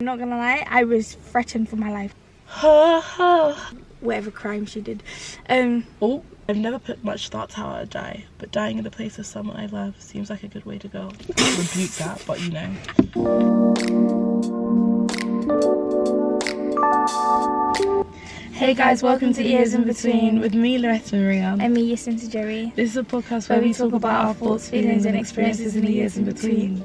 I'm not gonna lie, I was threatened for my life. Whatever crime she did. Oh, I've never put much thought to how I'd die, but dying in the place of someone I love seems like a good way to go. I rebuke that, but you know. Hey guys, welcome to Years in Between with me, Loretta Maria. And me, YearsInBetween. This is a podcast where we talk about our thoughts, feelings and experiences in the years in between.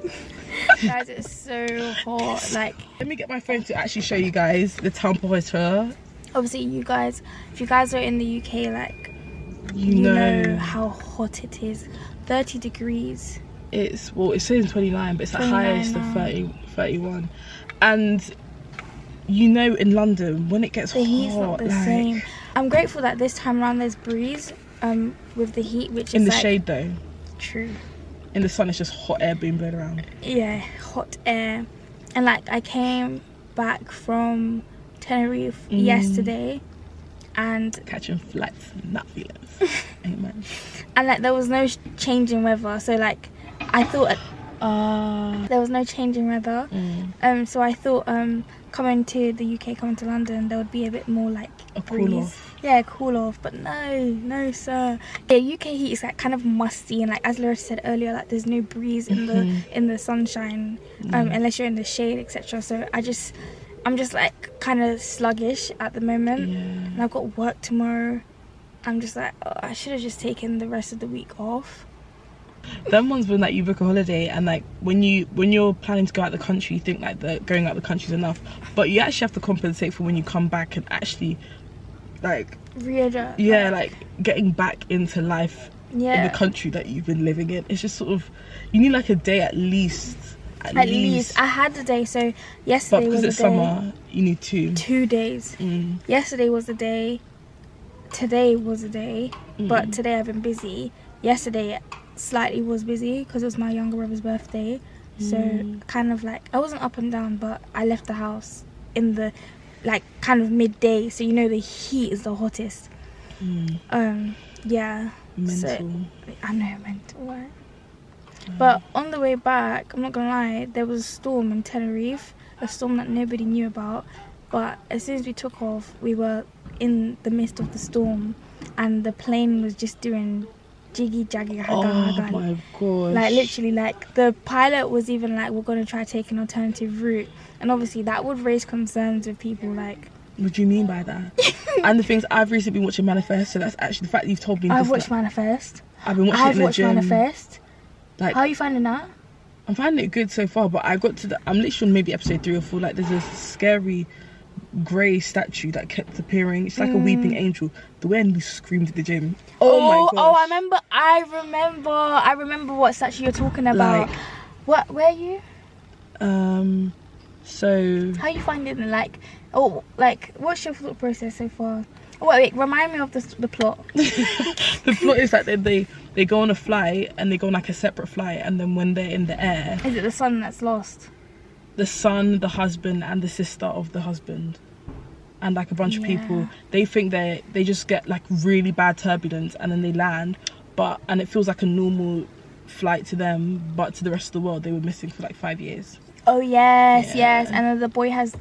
Guys, it's so hot. Like, let me get my phone to actually show you guys the temperature. Obviously, you guys, if you guys are in the UK, like, you know how hot it is. 30 degrees. It's saying 29, but it's the highest of 31. And you know, in London, when it gets the heat's not the same. I'm grateful that this time around there's breeze with the heat, which in is the like, shade though. True. In the sun, it's just hot air being blown around. Yeah, hot air. And like, I came back from Tenerife yesterday, and catching flights, not feelings. Amen. And like, there was no change in weather, so like, I thought there was no change in weather. So I thought coming to the UK, coming to London, there would be a bit more like a breeze. Cool off. Yeah, cool off. But no sir. Yeah, UK heat is like kind of musty, and like as Loretta said earlier, like there's no breeze in the sunshine, unless you're in the shade, etc. So I'm just like kind of sluggish at the moment, and I've got work tomorrow. I'm just like, I should have just taken the rest of the week off. Them ones when like you book a holiday and like when you're planning to go out the country, you think like the going out the country is enough, but you actually have to compensate for when you come back and actually like readjust. Yeah, like getting back into life in the country that you've been living in. It's just sort of, you need like a day at least. At least I had a day, so yesterday but because was it's summer, you need 2 days. Yesterday was the day, today was the day, but today I've been busy. Yesterday slightly was busy because it was my younger brother's birthday, so kind of like I wasn't up and down, but I left the house in the like kind of midday, so you know the heat is the hottest. Yeah, mental. So I know, mental, right? But on the way back, I'm not gonna lie, there was a storm in Tenerife, a storm that nobody knew about, but as soon as we took off, we were in the midst of the storm, and the plane was just doing jiggy jaggy haga. Oh my gosh. Like literally, like the pilot was even like, we're gonna try take an alternative route, and obviously that would raise concerns with people. Like, what do you mean by that? And the things, I've recently been watching Manifest, so that's actually the fact that you've told me. I've watched Manifest. I've been watching it in the gym. Manifest. Like, how are you finding that? I'm finding it good so far, but I got to I'm literally on maybe episode 3 or 4. Like, there's a scary grey statue that kept appearing. It's like a weeping angel. The way we screamed at the gym. Oh my gosh. Oh, I remember what statue you're talking about. Like, where are you? So how you finding it? Like, what's your thought process so far? Oh, wait, remind me of the plot. The plot is that they go on a flight, and they go on like a separate flight, and then when they're in the air, is it the son that's lost? The son, the husband, and the sister of the husband, and like a bunch of people, they think they just get like really bad turbulence, and then they land, and it feels like a normal flight to them, but to the rest of the world they were missing for like 5 years. Oh yes, and then the boy has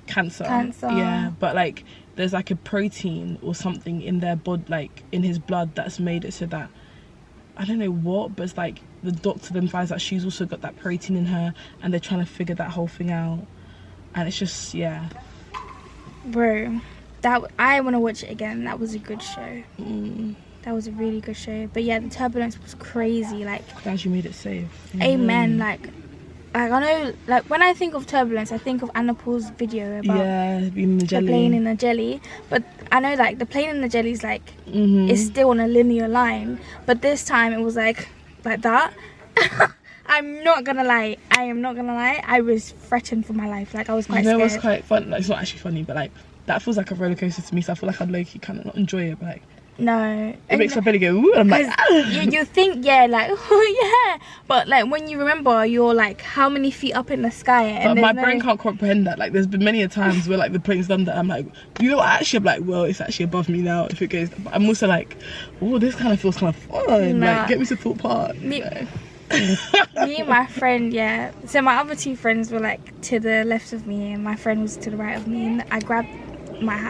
cancer. Yeah, but like there's like a protein or something in their blood, like in his blood, that's made it so that, I don't know what, but it's like the doctor then finds out she's also got that protein in her, and they're trying to figure that whole thing out, and it's just bro, that I want to watch it again. That was a good show. That was a really good show. But yeah, the turbulence was crazy. Like, glad you made it safe. Amen. Like I know, like when I think of turbulence, I think of Anna Paul's video about the plane in the jelly. But I know, like, the plane in the jelly is like is still on a linear line, but this time it was like that. I'm not gonna lie. I was threatened for my life. Like, I was quite scared. It was quite fun. Like, it's not actually funny, but like that feels like a roller coaster to me. So I feel like I'd low-key kind of not enjoy it, but like. No, it makes my belly go ooh, and I'm like, you think, like, oh yeah, but like when you remember you're like how many feet up in the sky, and my brain can't comprehend that. Like, there's been many a times where like the plane's done that, I'm like, you know what, actually I'm like, well, it's actually above me now if it goes, but I'm also like, oh, this kind of feels kind of fun. Like, get me to Thought Park. Me and my friend, yeah. So my other two friends were like to the left of me, and my friend was to the right of me. And I grabbed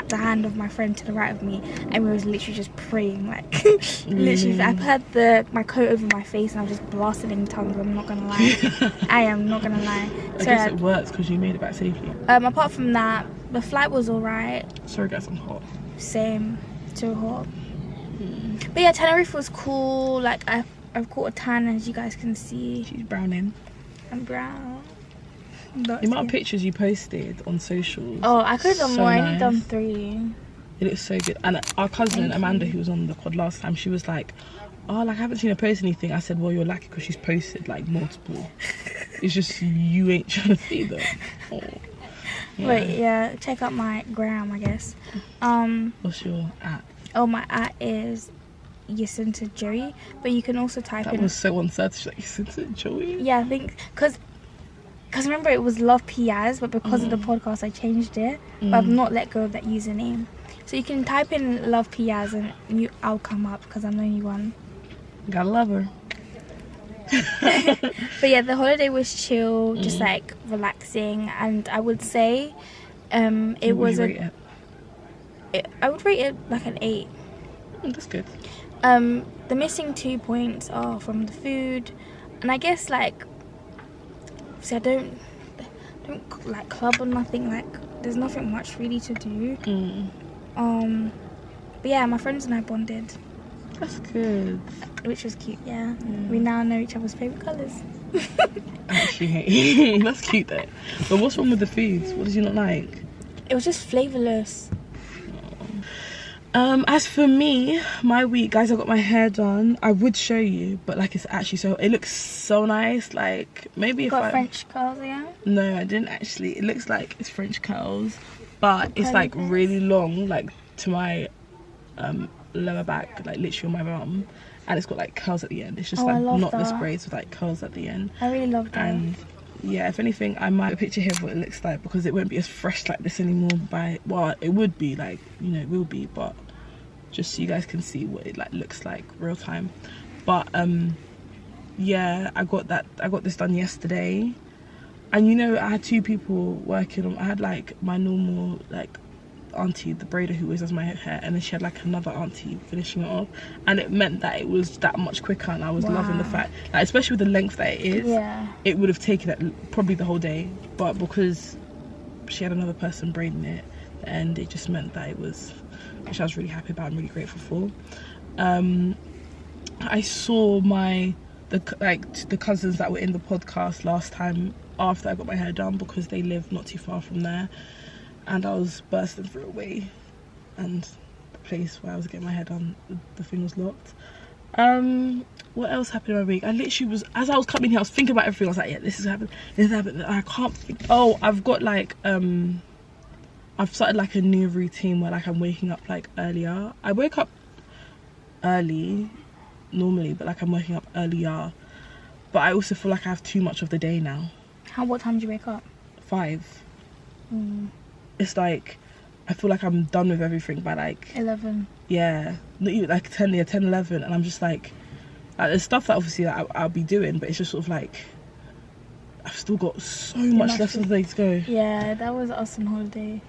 the hand of my friend to the right of me, and we was literally just praying, like literally. I had my coat over my face, and I was just blasting in tongues. I'm not gonna lie. I am not gonna lie. I guess it works because you made it back safely. Apart from that, the flight was alright. Sorry guys, I'm hot. Same, too hot. But yeah, Tenerife was cool. Like I've caught a tan, as you guys can see. She's browning. I'm brown. The amount of pictures you posted on socials. Oh, I could have done more. Nice. I only done 3. It looks so good. And our cousin Amanda, who was on the pod last time, she was like, oh, like I haven't seen her post anything. I said, well, you're lucky because she's posted like multiple. It's just you ain't trying to see them. Oh. Yeah. Wait, yeah, check out my gram, I guess. What's your at? Oh, my at is YearsInBetween, but you can also type in. That was so uncertain. Like, YearsInBetween? Yeah, I think because remember it was Love Piaz, but because of the podcast I changed it. But I've not let go of that username. So you can type in Love Piaz and I'll come up because I'm the only one. Gotta love her. But yeah, the holiday was chill, just like relaxing, and I would say it was I would rate it like an 8. That's good. The missing 2 points are from the food, and I guess like, see, I don't like club or nothing. Like, there's nothing much really to do. But yeah, my friends and I bonded. That's good. Which was cute, yeah. We now know each other's favourite colours. I actually hate That's cute though. But what's wrong with the foods? What did you not like? It was just flavourless. As for me, my week, guys, I got my hair done. I would show you, but like it's actually it looks so nice. Like maybe if I French curls, yeah? No, I didn't actually. It looks like it's French curls, but it's like really long, like to my lower back, like literally on my bum, and it's got like curls at the end. It's just like knotless braids with like curls at the end. I really love that. And yeah, if anything, I might picture here what it looks like, because it won't be as fresh like this anymore. Well, it would be, like, you know, it will be, but just so you guys can see what it like looks like real time. But yeah, I got this done yesterday, and you know, I had 2 people working on. I had like my normal like auntie, the braider who always does my hair, and then she had like another auntie finishing it off, and it meant that it was that much quicker, and I was loving the fact, like, especially with the length that it is, it would have taken it probably the whole day, but because she had another person braiding it, and it just meant that it was, which I was really happy about and really grateful for. I saw the cousins that were in the podcast last time after I got my hair done, because they live not too far from there, and I was bursting through a way, and the place where I was getting my hair done, the thing was locked. What else happened in my week? I literally was, as I was coming here, I was thinking about everything. I was like, yeah, this has happened. I can't think. Oh, I've got like I've started like a new routine where like I'm waking up like earlier. I wake up early normally, but like I'm waking up earlier, but I also feel like I have too much of the day now. What time do you wake up? 5. It's like I feel like I'm done with everything by like 11. Yeah, not even like 10, 11, and I'm just like there's stuff that obviously that I'll be doing, but it's just sort of like I've still got so much left of the day to go. Yeah, that was us on holiday.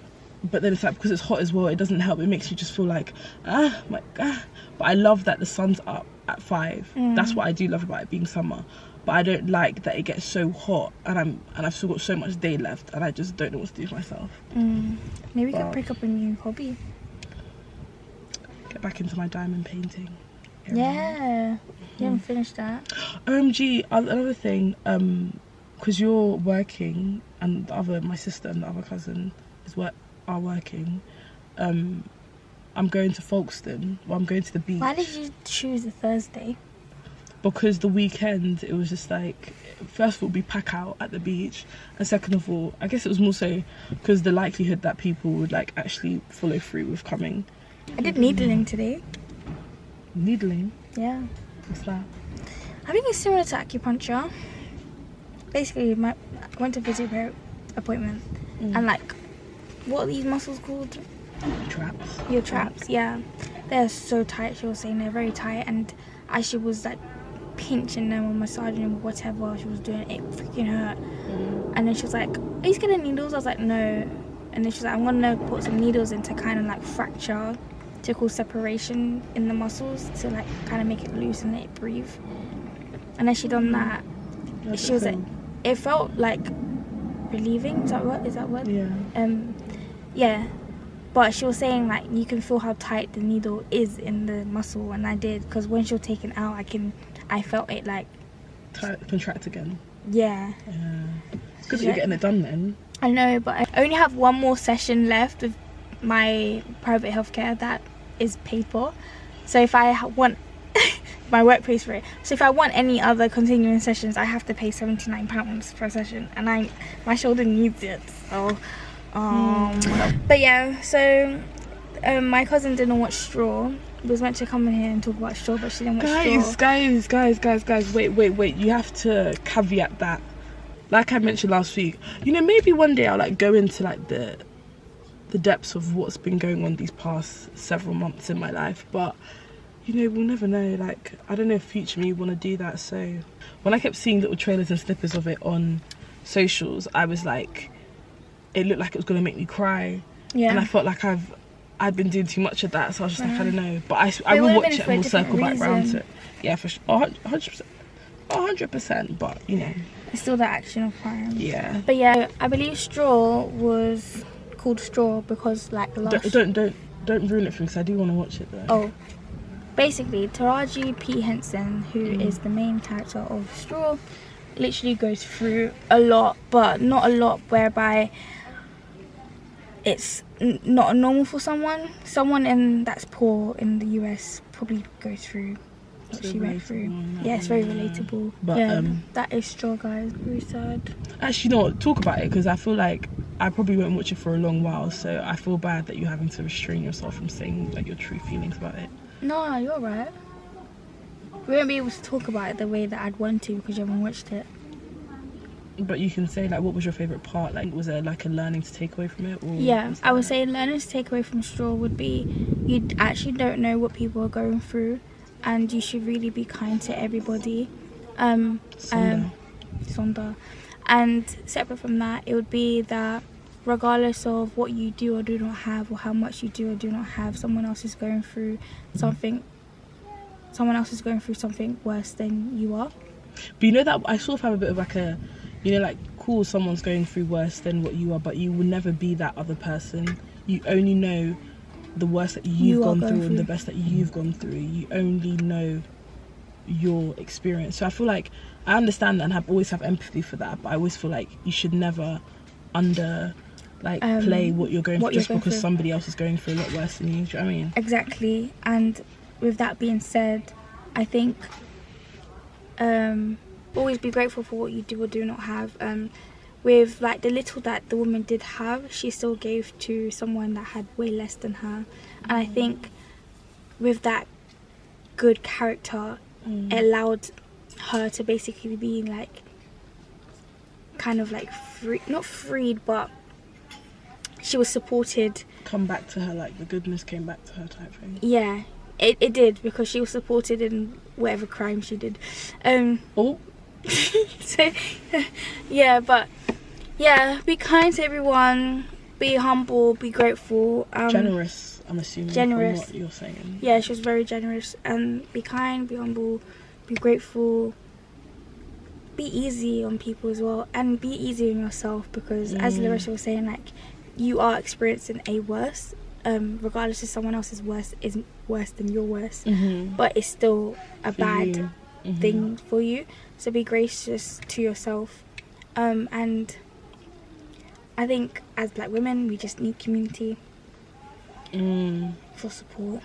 But then it's like, because it's hot as well, it doesn't help. It makes you just feel like my God. But I love that the sun's up at 5. That's what I do love about it being summer. But I don't like that it gets so hot, and I've still got so much day left, and I just don't know what to do with myself. Maybe we could pick up a new hobby. Get back into my diamond painting. Yeah, you haven't finished that. OMG, another thing, because you're working, and my sister and the other cousin are working. I'm going to Folkestone. Well, I'm going to the beach. Why did you choose a Thursday? Because the weekend, it was just like, first of all, we pack out at the beach, and second of all, I guess it was more so because the likelihood that people would like actually follow through with coming. I did needling today. Needling? Yeah. What's that? I think it's similar to acupuncture. Basically, I went to physio appointment, and like, what are these muscles called? Traps. Your traps, yeah. They're so tight. She was saying they're very tight, and as she was like pinching them or massaging them or whatever she was doing, it freaking hurt. And then she was like, are you scared of needles? I was like, no. And then she was like, I'm gonna put some needles in to kind of like fracture, to cause separation in the muscles, to like kind of make it loose and let it breathe. And then she done that. She was like, it felt like relieving. Is that what? Yeah. Yeah. But she was saying like you can feel how tight the needle is in the muscle, and I did, because when she was taken out, I felt it like contract again. Yeah. It's good that you're getting it done then. I know, but I only have one more session left with my private healthcare that is paid for. So if I want my work pays for it. So if I want any other continuing sessions, I have to pay £79 per session, and my shoulder needs it. So. But yeah, so my cousin didn't watch Straw. Was meant to come in here and talk about Straw, but she didn't watch Straw. Guys, wait, you have to caveat that. Like I mentioned last week, maybe one day I'll like go into like the depths of what's been going on these past several months in my life, but we'll never know. Like, I don't know if future me want to do that. So when I kept seeing little trailers and snippets of it on socials, I was like, it looked like it was going to make me cry. Yeah. And I felt like I'd been doing too much of that, so I was just like, I don't know. But I will watch it and we'll circle back round to it. Yeah, for sure. 100%. 100%, but, It's still the action of crime. Yeah. But yeah, I believe Straw was called Straw because, like, the last... Don't ruin it for me, because I do want to watch it, though. Oh. Basically, Taraji P. Henson, who is the main character of Straw, literally goes through a lot, but not a lot whereby it's not normal for someone that's poor in the US probably goes through what she went through. Yeah, it's very relatable. But yeah, that is Straw, guys. Very sad. Actually, talk about it, because I feel like I probably won't watch it for a long while, so I feel bad that you're having to restrain yourself from saying like your true feelings about it. No, you're right. We won't be able to talk about it the way that I'd want to, because you haven't watched it. But you can say, like, what was your favourite part? Like, was there like a learning to take away from it? Or yeah, I would say learning to take away from Straw would be you actually don't know what people are going through, and you should really be kind to everybody. Sonda. And separate from that, it would be that regardless of what you do or do not have, or how much you do or do not have, someone else is going through something. Someone else is going through something worse than you are. But that I sort of have a bit of like a, cool, someone's going through worse than what you are, but you will never be that other person. You only know the worst that you've gone through and the best that you've gone through. You only know your experience. So I feel like I understand that and always have empathy for that, but I always feel like you should never play what you're going through just because somebody else is going through a lot worse than you. Do you know what I mean? Exactly. And with that being said, I think always be grateful for what you do or do not have. With like the little that the woman did have, she still gave to someone that had way less than her. And I think with that good character, it allowed her to basically be like kind of like free, not freed, but she was supported. Come back to her, like the goodness came back to her type thing. Yeah, it did, because she was supported in whatever crime she did. So yeah, but yeah, be kind to everyone, be humble, be grateful. Generous, I'm assuming. Generous. From what you're saying. Yeah, she was very generous. And be kind, be humble, be grateful. Be easy on people as well, and be easy on yourself, because as Larissa was saying, like, you are experiencing a worse, regardless if someone else's worse is worse than your worst, but it's still a bad thing for you. So be gracious to yourself, and I think as Black women, we just need community for support.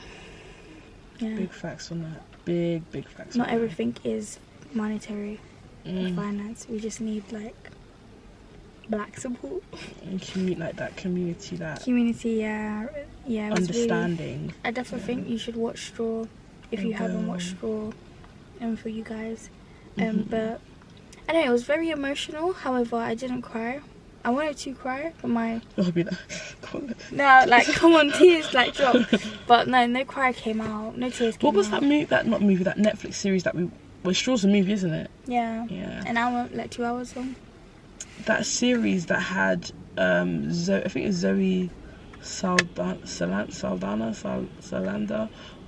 Yeah. Big facts on that. Big facts. Not everything is monetary or finance. We just need like Black support and like that community. Yeah. Understanding. Really, I definitely think you should watch Straw if you haven't watched Straw, and for you guys. But I know it was very emotional. However, I didn't cry. I wanted to cry, but I'll be like, come on. No, like, come on, tears like drop. But no cry came out. No tears came out. What was that movie? That Netflix series that Well, Straw's a movie, isn't it? Yeah. Yeah. An hour, like 2 hours long. That series that had I think it was Zoe Saldana,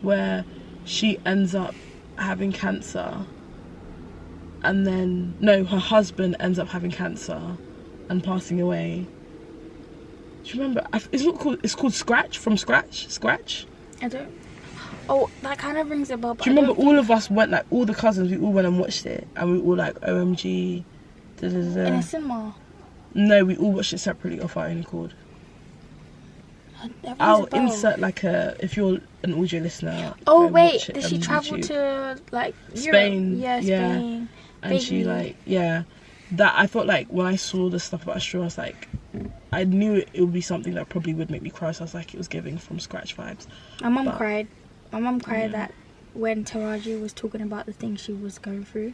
where she ends up having cancer, and then her husband ends up having cancer and passing away. Do you remember? It's called Scratch. I don't. Oh, that kind of rings a bell. Do you remember all of us went, like, all the cousins, we all went and watched it, and we all like, OMG. In a cinema? No, we all watched it separately off our own accord. I'll insert like if you're an audio listener. Oh wait, did she travel to like Spain? Europe? Yeah, Spain. And she that I thought, like, when I saw the stuff about Straw, I was like, I knew it would be something that probably would make me cry. So I was like, it was giving From Scratch vibes. My mum cried. My mum cried that when Taraji was talking about the things she was going through,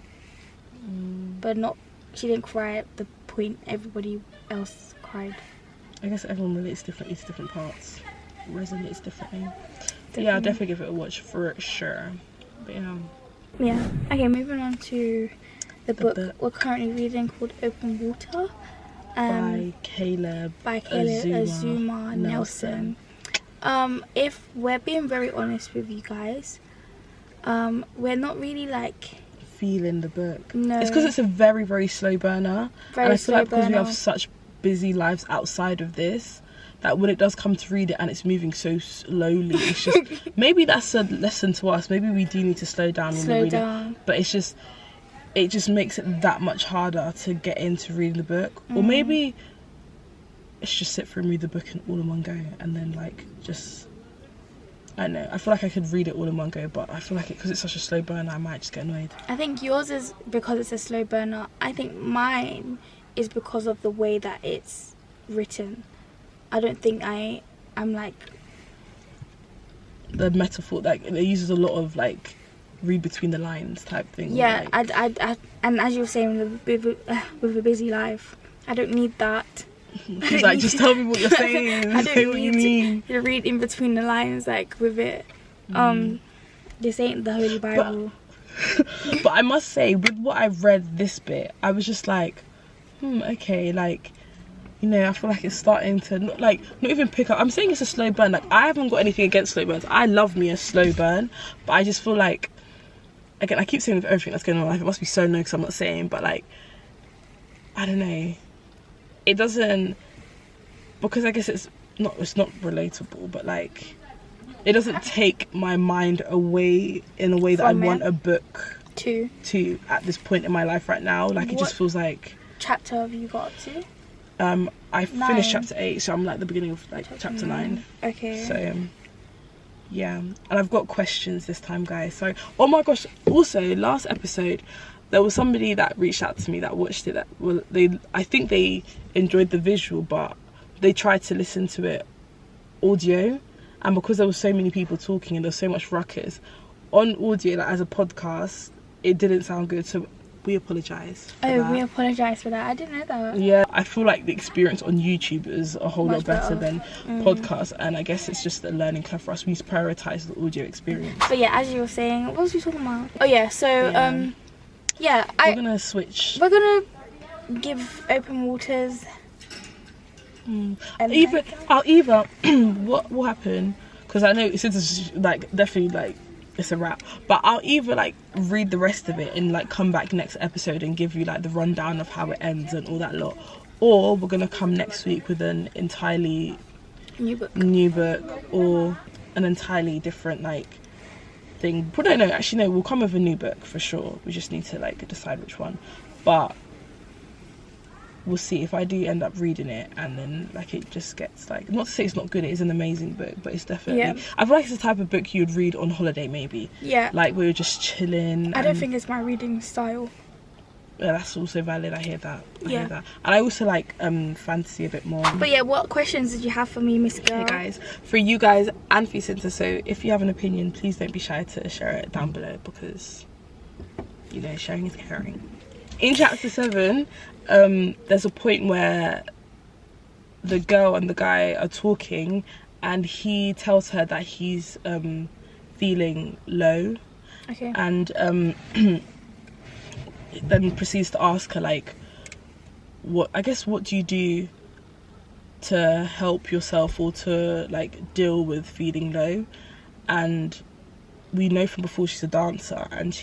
but she didn't cry at the point everybody else cried. I guess everyone relates differently to different parts, resonates differently. Yeah, I'll definitely give it a watch for sure. But yeah. Okay, moving on to the book we're currently reading, called Open Water, by Caleb Azuma Nelson. If we're being very honest with you guys, we're not really like feeling the book. No, it's because it's a very, very slow burner. And I feel like because we have such busy lives outside of this, that when it does come to read it and it's moving so slowly, it's just maybe that's a lesson to us. Maybe we do need to slow down when we read it. But it just makes it that much harder to get into reading the book. Or maybe it's just sit through and read the book all in one go, and then like just, I don't know, I feel like I could read it all in one go, but I feel like because it's such a slow burner, I might just get annoyed. I think yours is because it's a slow burner. I think mine is because of the way that it's written. I don't think I'm like the metaphor, like it uses a lot of like read between the lines type thing. Yeah, like, I and as you were saying, with a busy life, I don't need that. He's like, just tell me what you're saying. I don't need to read in between the lines, like with it. This ain't the Holy Bible. But I must say, with what I've read this bit, I was just like, okay, like, you know, I feel like it's starting to not even pick up. I'm saying it's a slow burn. Like, I haven't got anything against slow burns. I love me a slow burn, but I just feel like, again, I keep saying with everything that's going on in life, it must be so no, because I'm not saying, but like, I don't know. It doesn't, because I guess it's not relatable, but like, it doesn't take my mind away in a way that I want a book to at this point in my life right now. Like, it just feels like. Chapter have you got to? I finished chapter 8, so I'm like the beginning of like chapter 9. Okay. So yeah, and I've got questions this time, guys. So, oh my gosh, also last episode there was somebody that reached out to me that watched it, I think they enjoyed the visual, but they tried to listen to it audio, and because there were so many people talking and there was so much ruckus on audio, like as a podcast, it didn't sound good, so we apologise for that. We apologise for that. I didn't know that. Yeah, I feel like the experience on YouTube is a whole lot better than podcasts, and I guess it's just a learning curve for us. We need to prioritise the audio experience. But yeah, as you were saying, what was we talking about? Oh yeah, so we're gonna switch. We're gonna give Open Waters. I'll either what will happen, because I know since it's like definitely like it's a wrap, but I'll either like read the rest of it and like come back next episode and give you like the rundown of how it ends and all that lot, or we're gonna come next week with an entirely new book or an entirely different like thing. But no, actually no, we'll come with a new book for sure. We just need to like decide which one, but we'll see. If I do end up reading it and then like it just gets like, not to say it's not good, it is an amazing book, but it's definitely I feel like it's the type of book you'd read on holiday maybe, like we were just chilling. I don't think it's my reading style. Yeah, that's also valid. I hear that. I hear that. And I also like fantasy a bit more. But yeah, what questions did you have for me, Miss Girl? Okay guys, for you guys and for Cinta, so if you have an opinion, please don't be shy to share it down below, because you know, sharing is caring. In chapter 7, there's a point where the girl and the guy are talking, and he tells her that he's feeling low. Okay. And then proceeds to ask her, like, what do you do to help yourself or to, like, deal with feeling low? And we know from before she's a dancer, and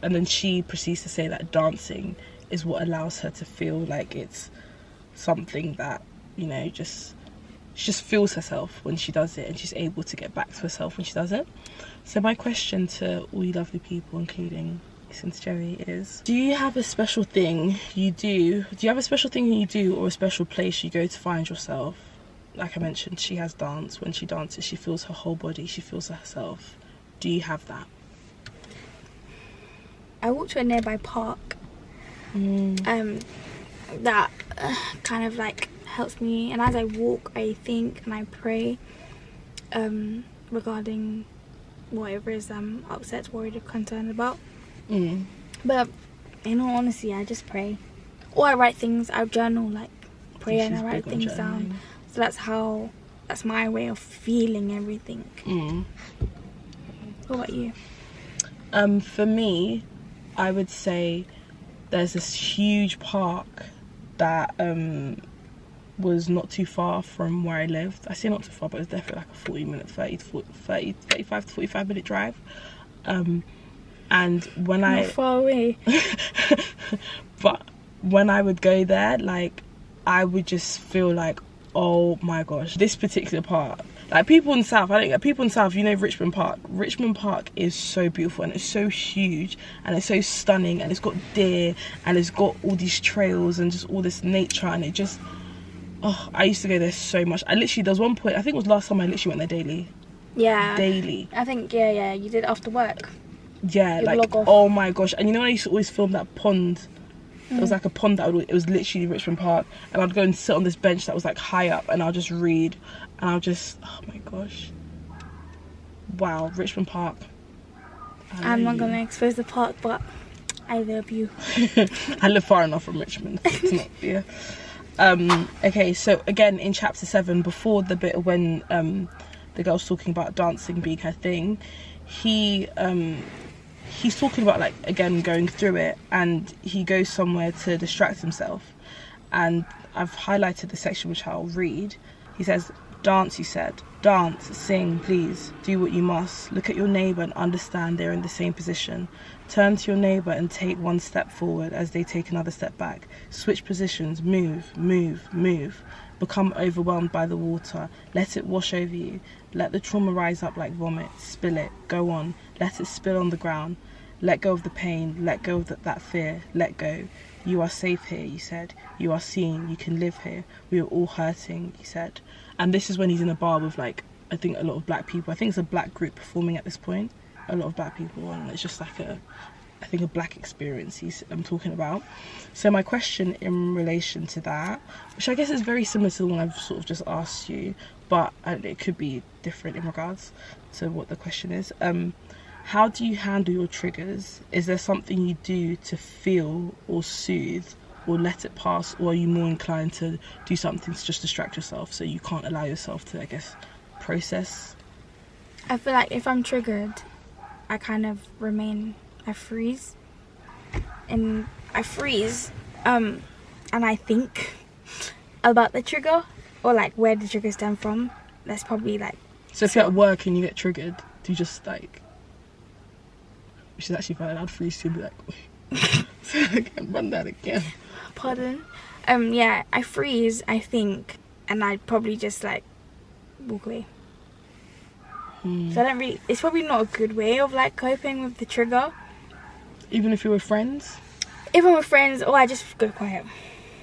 then she proceeds to say that dancing is what allows her to feel like it's something that, you know, she just feels herself when she does it, and she's able to get back to herself when she does it. So my question to all you lovely people, including since Joey, is, do you have a special thing you do? Do you have a special thing you do, or a special place you go to find yourself? Like I mentioned, she has dance. When she dances, she feels her whole body, she feels herself. Do you have that? I walk to a nearby park. That kind of like helps me, and as I walk I think and I pray regarding whatever is I'm upset, worried or concerned about. But in all honesty, I just pray, or I write things. I journal, like prayer, and I write things down. So that's my way of feeling everything. What about you? For me, I would say there's this huge park that was not too far from where I lived. I say not too far, but it was definitely like a 35 to 45 minute drive. And when not far away. But when I would go there, like, I would just feel like, oh my gosh, this particular park, like, people in South, you know, Richmond Park is so beautiful, and it's so huge, and it's so stunning, and it's got deer, and it's got all these trails and just all this nature, and it just, I used to go there so much. There was one point, I think it was last time, I literally went there daily. Yeah. Daily. I think, yeah, you did after work. Yeah, like, oh my gosh. And you know when I used to always film that pond? It was like a pond it was literally Richmond Park, and I'd go and sit on this bench that was like high up, and I'll just read, and I'll just, oh my gosh, wow, Richmond Park. I'm not gonna expose the park, but I love you. I live far enough from Richmond to not, yeah. Okay, so again in chapter 7, before the bit when the girl's talking about dancing being her thing, he's talking about, like, again, going through it, and he goes somewhere to distract himself, and I've highlighted the section which I'll read. He says, dance, you said, dance, sing, please, do what you must, look at your neighbour and understand they're in the same position, turn to your neighbour and take one step forward as they take another step back, switch positions, move, become overwhelmed by the water, let it wash over you, let the trauma rise up like vomit, spill it, go on, let it spill on the ground, let go of the pain, let go of that fear, let go. You are safe here, you said, you are seen, you can live here, we are all hurting, he said. And this is when he's in a bar with, like, I think a lot of black people. I think it's a black group performing at this point, a lot of black people, and it's just like a black experience I'm talking about. So my question in relation to that, which I guess is very similar to the one I've sort of just asked you, but it could be different in regards to what the question is. How do you handle your triggers? Is there something you do to feel or soothe or let it pass, or are you more inclined to do something to just distract yourself so you can't allow yourself to, I guess, process? I feel like if I'm triggered, I kind of I freeze, and I think about the trigger, or like where the trigger stem from. That's probably like. So if you're at work and you get triggered, do you just like? Which is actually fine. I'd freeze too and be like, wait, so I can't run that again. Pardon? Yeah, I freeze, I think, and I'd probably just like walk away. So I don't really. It's probably not a good way of like coping with the trigger. Even if you're with friends? If I'm with friends, or I just go quiet.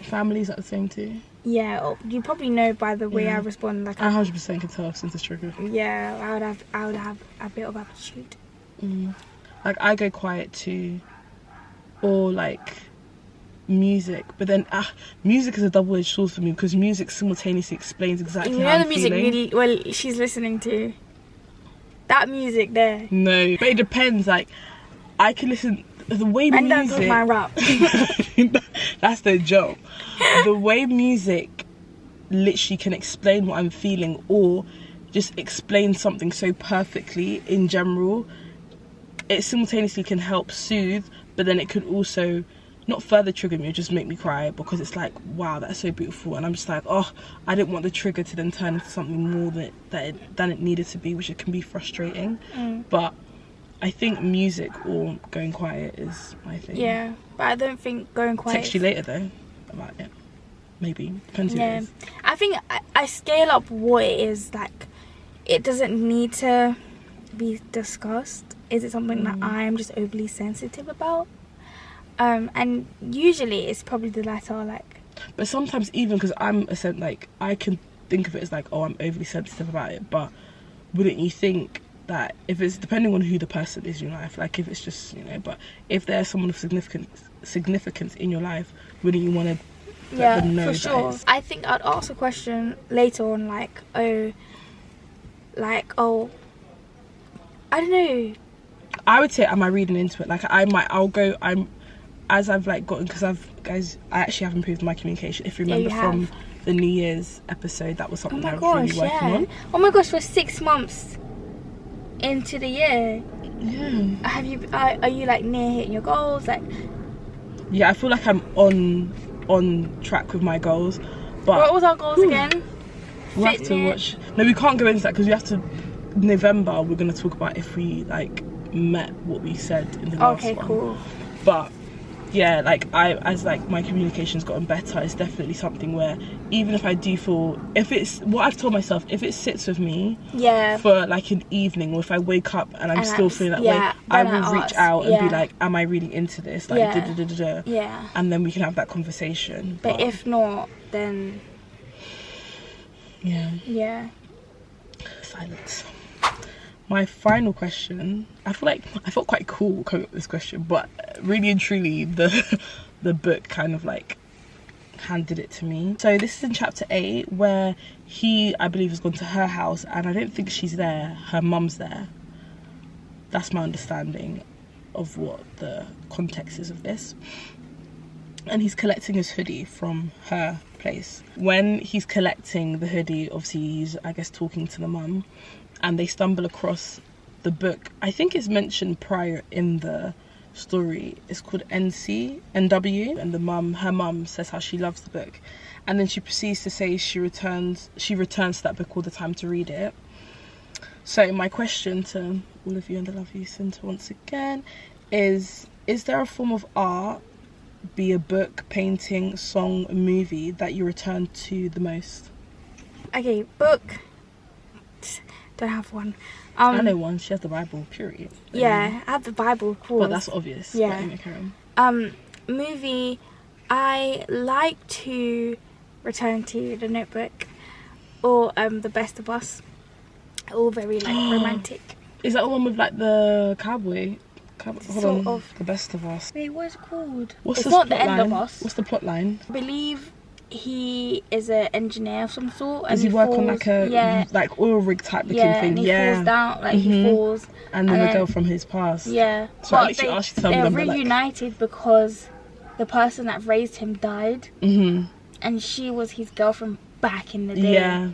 Families are the same too? Yeah, you probably know by the way I respond. Like I 100% can tell since it's triggered. Yeah, I would have a bit of attitude. Like I go quiet too, or like music, but then music is a double-edged sword for me, because music simultaneously explains exactly how I'm feeling. You know the music really well she's listening to? That music there. No, but it depends. Like I can listen the way music. And that's my rap. That's the joke. The way music literally can explain what I'm feeling, or just explain something so perfectly in general. It simultaneously can help soothe, but then it could also not further trigger me, just make me cry, because it's like, wow, that's so beautiful, and I'm just like, oh, I didn't want the trigger to then turn into something more than it needed to be, which it can be frustrating. But I think music or going quiet is my thing. Yeah, but I don't think going quiet. Text you later though about it. Maybe, depends who it is. I think I scale up what it is. Like, it doesn't need to be discussed. Is it something that I'm just overly sensitive about? And usually it's probably the latter. Like, but sometimes, even because I'm like, I can think of it as like, oh, I'm overly sensitive about it. But wouldn't you think that if it's depending on who the person is in your life, like if it's just, you know, but if there's someone of significance in your life, wouldn't you want to let them know? For sure. I think I'd ask a question later on, like, oh, I don't know. I would say, am I reading into it? Like, as I've like gotten, because I actually have improved my communication. If you remember from the New Year's episode, that was something I was really working on. Oh my gosh, we're 6 months into the year. Yeah. Are you like near hitting your goals? Like, yeah, I feel like I'm on track with my goals. But what was our goals again? We'll have to watch. No, we can't go into that because we have to. November, we're going to talk about if we like met what we said in the last one. Okay, cool. But yeah, like as like my communication's gotten better, it's definitely something where even if I do feel, if it's what I've told myself, if it sits with me for like an evening, or if I wake up and I'm still feeling that way, I will reach out and be like, am I reading into this? Like, and then we can have that conversation. But if not, then yeah. Silence. My final question, I felt quite cool coming up with this question, but really and truly the book kind of like handed it to me. So this is in chapter 8 where he, I believe, has gone to her house, and I don't think she's there, her mum's there. That's my understanding of what the context is of this. And he's collecting his hoodie from her place. When he's collecting the hoodie, obviously he's, I guess, talking to the mum, and they stumble across the book. I think it's mentioned prior in the story. It's called NW, and her mum says how she loves the book, and then she proceeds to say she returns to that book all the time to read it. So my question to all of you and the Love You Centre once again is there a form of art, be a book, painting, song, movie, that you return to the most? Okay, book. Don't have one. I know one. She has the Bible, period. Yeah, I have the Bible, of course. But that's obvious. Yeah. Movie, I like to return to The Notebook or The Best of Us. All very like romantic. Is that the one with like the cowboy? Sort of. The Best of Us. Wait, what is it called? It's not The End of Us. What's the plot line? I believe he is an engineer of some sort. Does he work on like a like oil rig type looking thing? And he falls down, like he falls. And then the girl from his past. Yeah. So I literally asked you to tell me they're reunited because the person that raised him died. And she was his girlfriend back in the day. Yeah.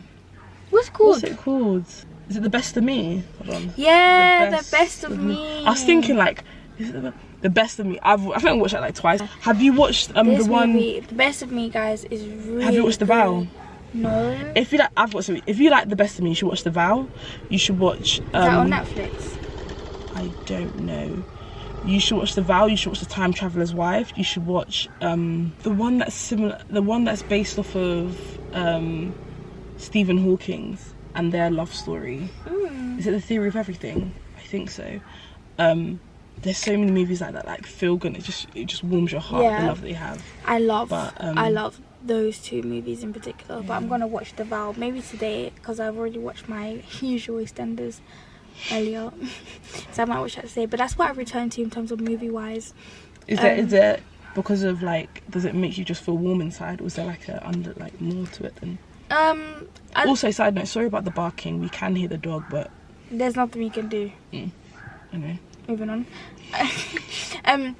What's it called? What's it called? Is it The Best of Me? Hold on. Yeah, The Best of Me. I was thinking like, is it The Best of Me? I think I watched that like twice. Have you watched the one? The Best of Me, guys, is really. Have you watched The Vow? No. If you like, if you like The Best of Me, you should watch The Vow. You should watch. Is that on Netflix? I don't know. You should watch The Vow. You should watch The Time Traveler's Wife. You should watch the one that's similar. The one that's based off of Stephen Hawking's and their love story. Is it The Theory of Everything? I think so. There's so many movies like that, like feel good. It just warms your heart. The love that they have. I love those two movies in particular. But I'm gonna watch The Vow maybe today because I've already watched my usual EastEnders earlier, so I might watch that today. But that's what I return to in terms of movie wise. Is it because of like, does it make you just feel warm inside, or is there like more to it than? Also, side note, sorry about the barking. We can hear the dog, but there's nothing we can do. Anyway, moving on. I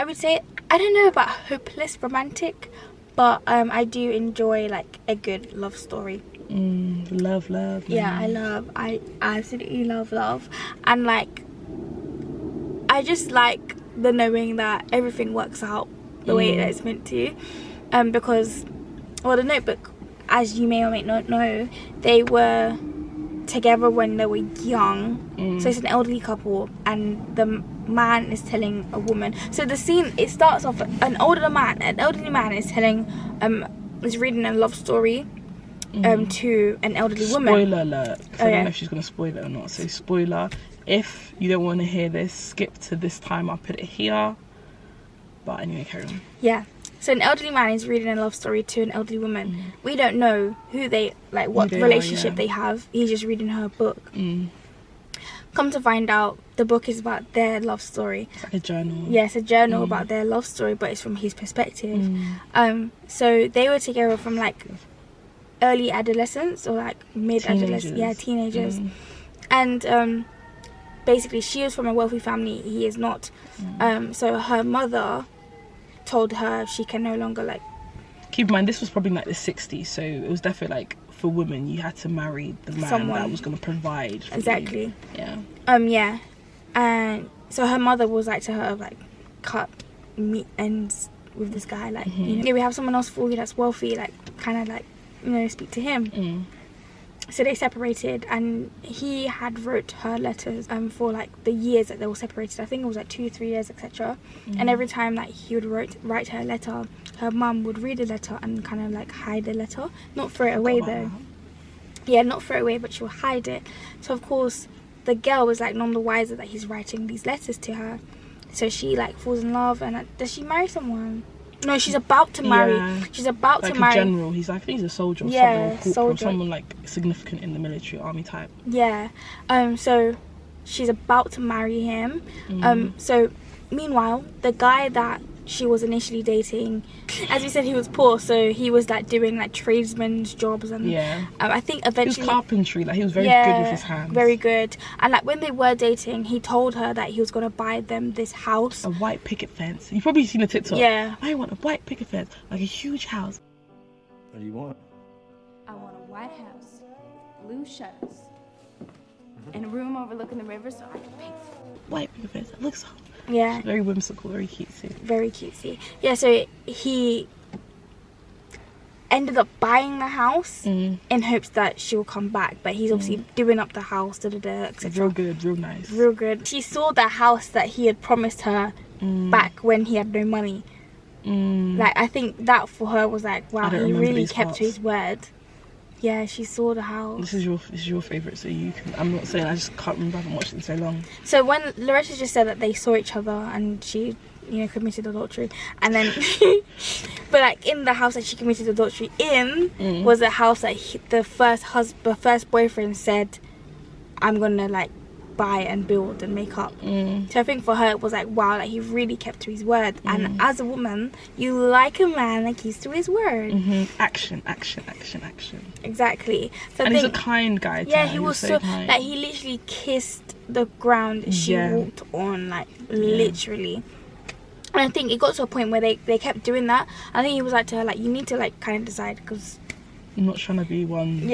would say, I don't know about hopeless romantic, but I do enjoy like a good love story. Love. Yeah, I absolutely love, and like I just like the knowing that everything works out the way that it's meant to. Because, well, The Notebook, as you may or may not know, they were together when they were young. So it's an elderly couple, and the man is telling a woman. So the scene, it starts off, an elderly man is reading a love story to an elderly woman. Spoiler alert. I don't know if she's going to spoil it or not. So spoiler, if you don't want to hear this, skip to this time. I'll put it here. But anyway, carry on. Yeah. So an elderly man is reading a love story to an elderly woman. We don't know who they, like, what relationship they have. He's just reading her book. Come to find out, the book is about their love story. It's like a journal. Yeah, it's a journal about their love story, but it's from his perspective. So they were together from, like, early adolescence or, like, mid-adolescence. Yeah, teenagers. And basically, she was from a wealthy family. He is not. So her mother told her she can no longer, like... Keep in mind, this was probably like the 60s, so it was definitely like, for women, you had to marry the man that was going to provide for you. Yeah. And so her mother was like to her, like, cut meat ends with this guy, like, you know, we have someone else for you that's wealthy, like, kind of like, you know, speak to him. So they separated, and he had wrote her letters for like the years that they were separated. I think it was like 2-3 years, etc. And every time that he would write her a letter, her mum would read the letter and kind of like hide the letter, not throw it away though. Yeah, not throw it away, but she would hide it. So of course the girl was like none the wiser that he's writing these letters to her. So she like falls in love, and does she marry someone? No, she's about to marry. Yeah. She's about like to marry. Like a general. He's like, I think he's a soldier or someone, or someone like significant in the military, army type. Yeah. So she's about to marry him. So meanwhile, the guy that she was initially dating, as we said, he was poor, so he was like doing like tradesman's jobs, and I think eventually he was carpentry, like he was very good with his hands, very good. And like when they were dating, he told her that he was gonna buy them this house, a white picket fence. You've probably seen a TikTok. I want a white picket fence, like a huge house. What do you want? I want a white house, blue shutters, and a room overlooking the river so I can paint. White picket fence. It looks so. Yeah. Very whimsical, very cutesy. Very cutesy. Yeah, so he ended up buying the house in hopes that she will come back, but he's obviously doing up the house, etc. Real good, real nice. Real good. She saw the house that he had promised her back when he had no money. Like, I think that for her was like, wow, he really kept to his word. Yeah, she saw the house. This is your favourite, so you can... I'm not saying, I just can't remember, I haven't watched it in so long. So when Loretta just said that they saw each other and she, you know, committed adultery, and then... but like in the house that she committed adultery in was a house that the first boyfriend said, I'm gonna like buy and build and make up. So I think for her it was like, wow, like he really kept to his word. And as a woman, you like a man that keeps to his word. Action. Exactly. So and he's a kind guy. Yeah, he was so kind. Like he literally kissed the ground she walked on, like literally. And I think it got to a point where they kept doing that. I think he was like to her, like, you need to like kind of decide, because I'm not trying to be one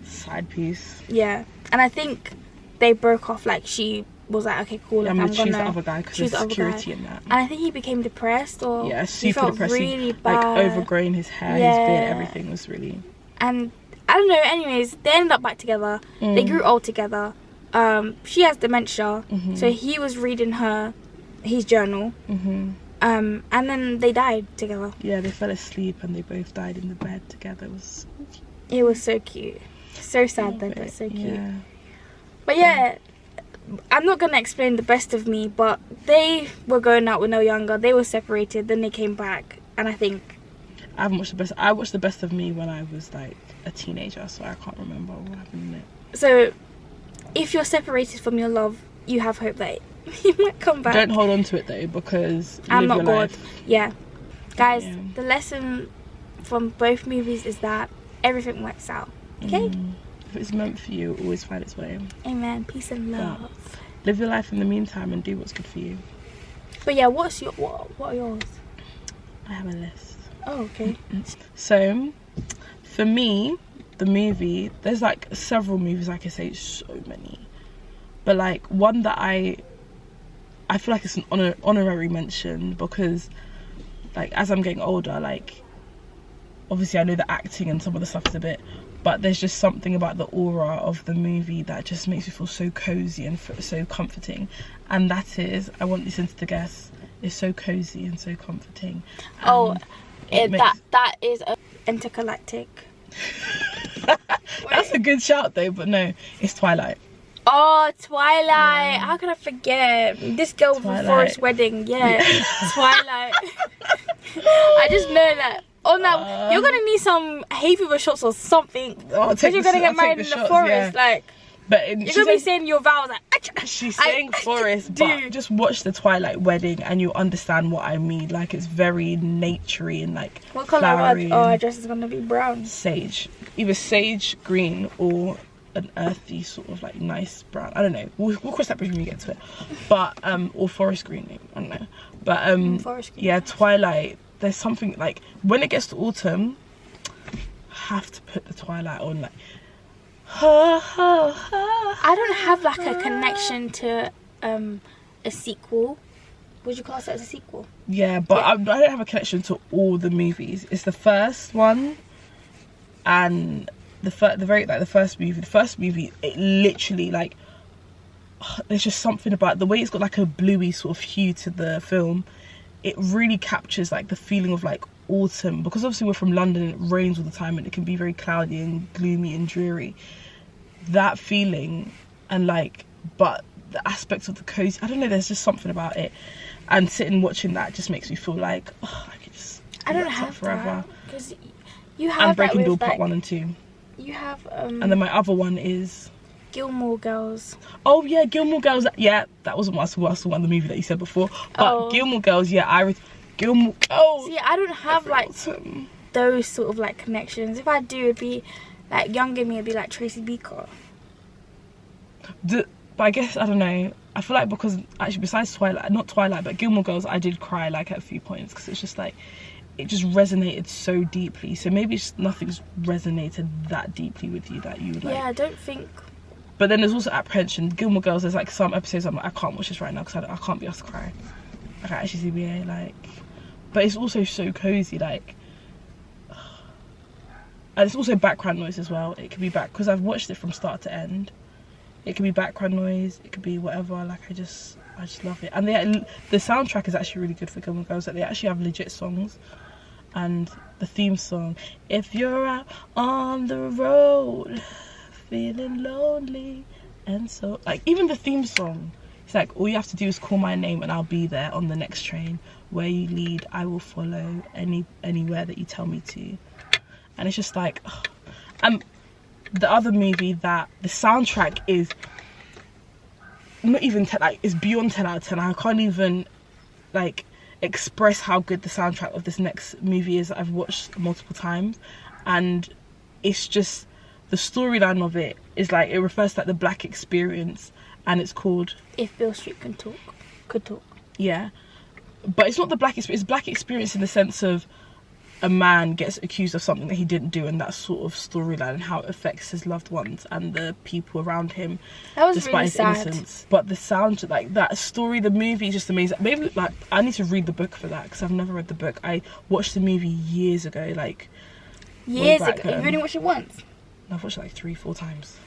side piece. Yeah. And I think they broke off, like she was like, okay, cool, I'm gonna choose the other guy because there's security in that. And I think he became depressed, or super depressed, really bad. Like overgrown, his hair, his beard, everything was really. And I don't know, anyways, they ended up back together. They grew old together. She has dementia, so he was reading her his journal, and then they died together. Yeah, they fell asleep and they both died in the bed together. It was so cute. So sad though, but so cute. But yeah, I'm not gonna explain the best of me, but they were going out when they were younger. They were separated, then they came back, and I think I haven't watched the best. I watched the best of me when I was like a teenager, so I can't remember what happened in it. So, if you're separated from your love, you have hope that you might come back. Don't hold on to it though, because I'm not God. Yeah, guys, the lesson from both movies is that everything works out. Okay. If it's meant for you, it'll always find its way. Amen. Peace and love. But live your life in the meantime and do what's good for you. But yeah, what are yours? I have a list. Oh, okay. So, for me, the movie, there's like several movies, I can say so many. But like one that I I feel like it's an honorary mention, because like as I'm getting older, like obviously I know the acting and some of the stuff is a bit, but there's just something about the aura of the movie that just makes me feel so cozy and so comforting. And that is, I want listeners to guess, it's so cozy and so comforting. And that is Intergalactic. That's a good shout though, but no, it's Twilight. Oh, Twilight. How could I forget? This girl from Forest Wedding. Yeah. Twilight. I just know that. Oh, now you're gonna need some hay fever shots or something. Because you're gonna get married in the forest. Like, but you're gonna be saying your vows like. She's saying forest, but just watch the Twilight Wedding and you'll understand what I mean. Like, it's very naturey and like what colour? Our dress is gonna be brown. Sage, either sage green or an earthy sort of like nice brown. I don't know. We'll cross that bridge when we get to it. But or forest green. I don't know. But forest green. Yeah, Twilight. There's something like when it gets to autumn, I have to put the Twilight on. Like, I don't have like a connection to a sequel. Would you class it as a sequel? Yeah, but I don't have a connection to all the movies. It's the first one, and the first movie. It literally like there's just something about the way it's got like a bluey sort of hue to the film. It really captures like the feeling of like autumn, because obviously we're from London and it rains all the time and it can be very cloudy and gloomy and dreary. That feeling, and like, but the aspects of the cozy, I don't know, there's just something about it, and sitting watching that just makes me feel like I could just don't have forever, because you have and Breaking Dawn like, Part 1 and 2. You have and then my other one is Gilmore Girls. Oh yeah, Gilmore Girls. Yeah, that wasn't what I saw in the movie that you said before. But Gilmore Girls, yeah, Gilmore Girls. See, I don't have like those sort of like connections. If I do, it'd be like younger me, it'd be like Tracy Beaker. But I guess, I don't know, I feel like because actually besides Twilight, not Twilight, but Gilmore Girls, I did cry like at a few points, because it's just like, it just resonated so deeply. So maybe it's nothing's resonated that deeply with you that you would like. Yeah, I don't think. But then there's also apprehension. Gilmore Girls, there's like some episodes I'm like, I can't watch this right now because I can't be asked to cry. I can't actually see me like. But it's also so cozy, like. And it's also background noise as well. It could be because I've watched it from start to end. It could be background noise. It could be whatever. Like I just love it. And the soundtrack is actually really good for Gilmore Girls. Like they actually have legit songs, and the theme song. If you're out on the road, feeling lonely, and so like even the theme song. It's like all you have to do is call my name and I'll be there on the next train. Where you lead, I will follow. Anywhere that you tell me to. And it's just like, the other movie that the soundtrack is not even it's beyond 10 out of 10. I can't even like express how good the soundtrack of this next movie is that I've watched multiple times. And it's just the storyline of it is like, it refers to like the black experience, and it's called If Beale Street Could Talk. Yeah, but it's not the black experience. It's black experience in the sense of a man gets accused of something that he didn't do, and that sort of storyline and how it affects his loved ones and the people around him. That was despite really his sad. innocence. But the sound, like that story, the movie is just amazing. Maybe like I need to read the book for that, because I've never read the book. I watched the movie years ago, like years ago. You've only watched it once? I've watched it like 3-4 times.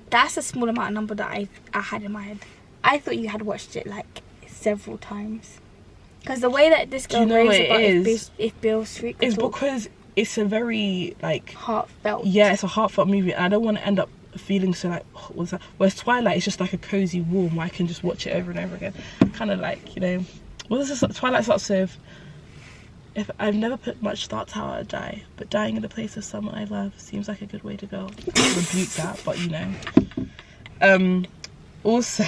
That's a small amount of number that I had in my head. I thought you had watched it like several times. Because the way that this girl raves about if Beale Street Could Talk, because it's a very like heartfelt. Yeah, it's a heartfelt movie, and I don't want to end up feeling so like, oh, what's that? Whereas Twilight is just like a cozy warm where I can just watch it over and over again. Kind of like, you know, Twilight starts with, if I've never put much thought to how I'd die, but dying in the place of someone I love seems like a good way to go. I rebuke that, but you know. Also,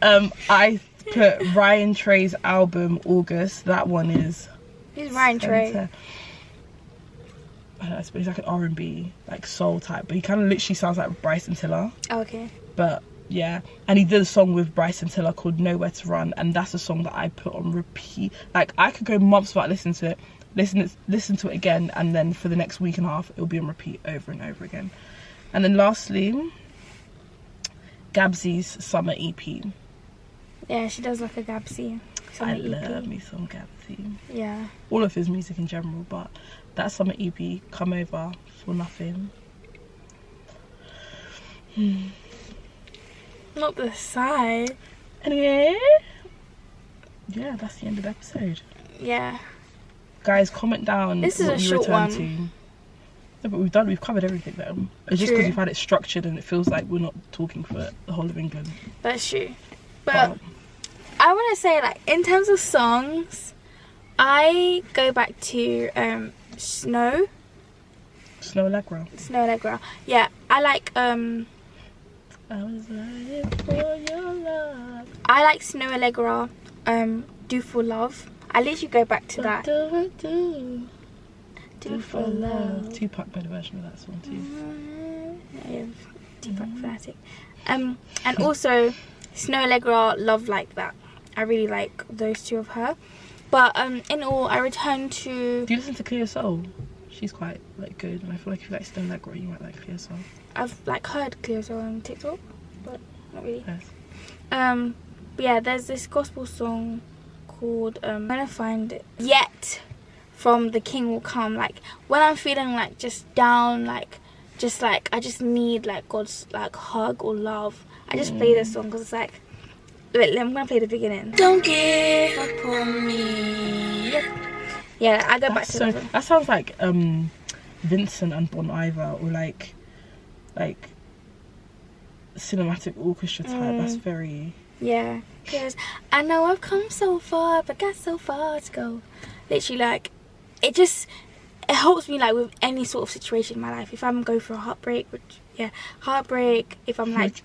I put Ryan Trey's album August. That one is. Who's Ryan Trey? I don't know, he's like an R&B, like soul type, but he kind of literally sounds like Bryson Tiller. Oh, okay. But yeah, and he did a song with Bryson Tiller called Nowhere to Run, and that's a song that I put on repeat. Like I could go months without listening to it, listen to it again, and then for the next week and a half it'll be on repeat over and over again. And then lastly, Gabsy's Summer EP. Yeah, she does like a Gabsy. I love me some Gabsy. Yeah. All of his music in general, but that summer EP, Come Over for Nothing. Not the sigh. Anyway, yeah, that's the end of the episode. Yeah. Guys, comment down this is what a you short return one. to. No, but we've covered everything though. It's just because we've had it structured and it feels like we're not talking for the whole of England. That's true. But I want to say, like, in terms of songs, I go back to Snow Allegra. Yeah, I like I was lying for your love. I like Snow Allegra, Do For Love. I literally go back to that. Do For Love. Tupac made a version of that song too. Yeah, Tupac fanatic. And also Snow Allegra, Love Like That. I really like those two of her. But in all, I return to... Do you listen to Clear Soul? She's quite like good, and I feel like if you like Snow Allegra, you might like Clear Soul. I've like heard Clear Soul on TikTok, but not really. Yes. But yeah, there's this gospel song called I'm gonna find it. Yet from The King Will Come. Like when I'm feeling like just down, like I just need like God's like hug or love, I just play this song because it's like, wait, I'm gonna play the beginning. Don't give up on me. Yeah, I go back to that. That sounds like Vincent and Bon Iver, or like cinematic orchestra type. That's very... Yeah, because I know I've come so far, but got so far to go. Literally, like, it helps me, like, with any sort of situation in my life. If I'm going through a heartbreak, if I'm, like,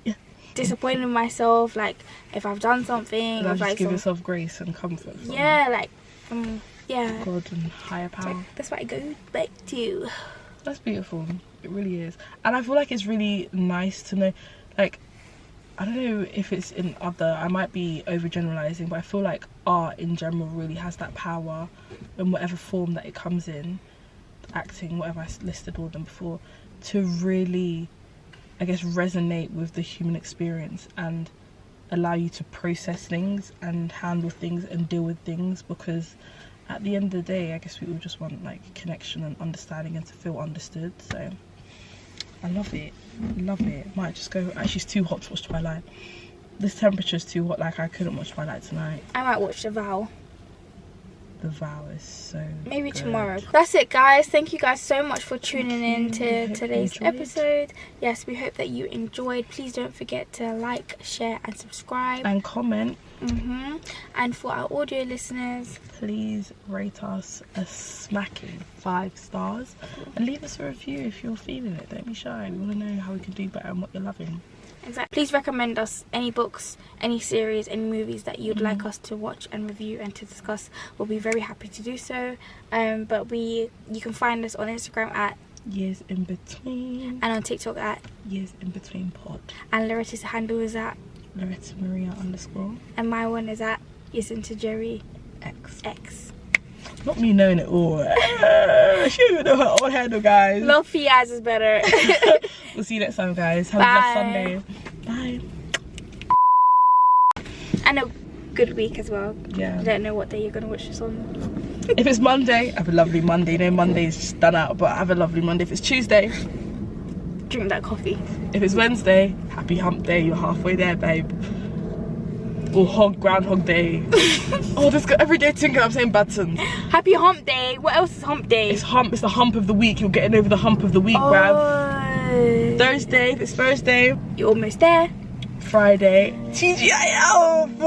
disappointed in myself, like, if I've done something. Just like, give yourself grace and comfort. Yeah, like, yeah. God and higher power. So that's what I go back to. That's beautiful. It really is. And I feel like it's really nice to know, like, I don't know if it's in other, I might be overgeneralizing, but I feel like art in general really has that power in whatever form that it comes in, acting, whatever I listed all of them before, to really, I guess, resonate with the human experience and allow you to process things and handle things and deal with things, because at the end of the day, I guess we all just want like connection and understanding and to feel understood. So I love it. Might just go. Actually, it's too hot to watch Twilight. This temperature is too hot. Like, I couldn't watch Twilight tonight. I might watch The Vow. The Vow is so maybe good. Tomorrow. That's it, guys. Thank you guys so much for tuning in to today's episode. Yes, we hope that you enjoyed. Please don't forget to like, share and subscribe and comment. And for our audio listeners, please rate us a smacking 5 stars and leave us a review if you're feeling it. Don't be shy. We want to know how we can do better and what you're loving. Exactly. Please recommend us any books, any series, any movies that you'd like us to watch and review and to discuss. We'll be very happy to do so. But you can find us on Instagram at YearsInBetween and on TikTok at YearsInBetween Pod. And Loretta's handle is at Loretta Maria _. And my one is at YearsIntoJerry X. Not me knowing it all. She don't even know her own handle, guys. Love Fiaz is better. We'll see you next time, guys. Have a blessed Sunday. Bye. And a good week as well. Yeah. I don't know what day you're going to watch this on. If it's Monday, have a lovely Monday. You know, Monday's just done out, but have a lovely Monday. If it's Tuesday, drink that coffee. If it's Wednesday, happy hump day. You're halfway there, babe. Or Groundhog Day. Oh, this every day thinking I'm saying bad things. Happy hump day. What else is hump day? It's the hump of the week. You're getting over the hump of the week, bruv. Thursday, if it's Thursday, you're almost there. Friday, TGIF.